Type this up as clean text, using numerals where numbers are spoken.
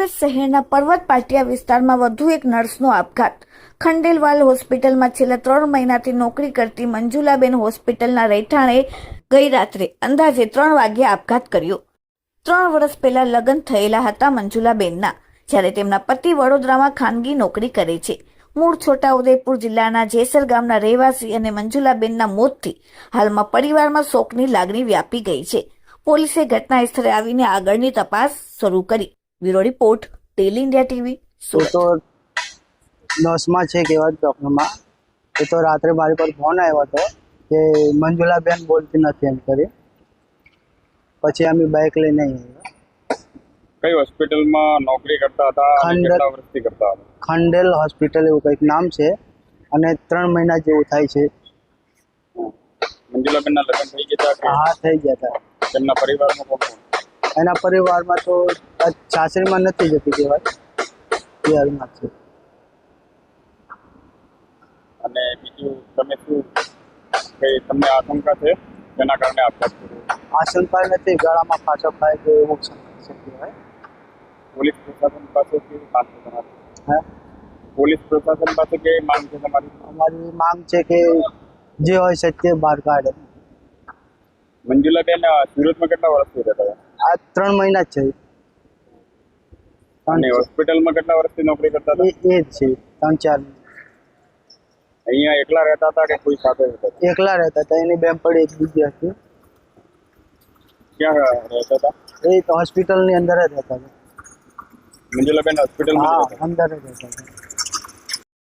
સુરત શહેરના પર્વત પાટિયા વિસ્તારમાં વધુ એક નર્સનો આપઘાત. ખંડેલવાલ હોસ્પિટલમાં છેલ્લા 3 મહિનાથી નોકરી કરતી મંજુલાબેન હોસ્પિટલના રહેઠાણે ગઈ રાત્રે અંદાજે 3 વાગ્યે આપઘાત કર્યો. 3 વર્ષ પહેલા લગ્ન થયેલા હતા મંજુલાબેનના, જ્યારે તેમના પતિ વડોદરામાં ખાનગી નોકરી કરે છે. મૂળ છોટાઉદેપુર જિલ્લાના જેસર ગામના રહેવાસી અને મંજુલાબેનના મોતથી હાલમાં પરિવારમાં શોકની લાગણી વ્યાપી ગઈ છે. પોલીસે ઘટના સ્થળે આવીને આગળની તપાસ શરૂ કરી. Bureau report, daily India TV, Surat. તો 10માં છે કેવા ચોકમાં એ તો રાત્રે મારી પર ફોન આવ્યો હતો કે મંજુલાબેન બોલતી નથી એમ કરી. પછી અમે બાઇક લઈને આવ્યા. કઈ હોસ્પિટલમાં નોકરી કરતા હતા અને કેટલા વર્ષથી કરતા હતા? ખંડેલ હોસ્પિટલ એવું કંઈક નામ છે અને 3 મહિના જેવું થાય છે. મંજુલાબેનના લગ્ન થઈ ગયા હતા? હા, થઈ ગયા હતા. તેમના પરિવારમાં કોણ કોણ? એના પરિવારમાં તો સાસરીમાં નથી જતી કહેવાય, પિયરમાં છે. અને બીજું તમે શું કઈ તમને આશંકા છે તેના કારણે આપઘાત કર્યો? આશંકા નથી, ગળામાં ફાંસો ખાય કે એવું શક્ય હોય. પોલીસ પ્રશાસન પાસે કેવી માંગ છે તમારી? હા, પોલીસ પ્રશાસન પાસે કેવી માંગ છે તમારી? અમારી માંગ છે કે જે હોય સત્ય બહાર કાઢે. મંજુલાબેન સુરતમાં કેટલા વર્ષથી રહેતા હતા? આ 3 મહિના જ છે. અને હોસ્પિટલમાં કેટલા વર્ષથી નોકરી કરતા હતા? એ જ છે, 3-4. અહીંયા એકલા રહેતા હતા કે કોઈ સાથે રહેતા હતા? એકલા રહેતા હતા. એની બેનપણી એક બીજી હતી. ક્યાં રહેતા હતા? એ તો હોસ્પિટલની અંદર જ રહેતા હતા. મંજુલાબેન હોસ્પિટલમાં હા, રહેતા હતા? અંદર જ રહેતા હતા.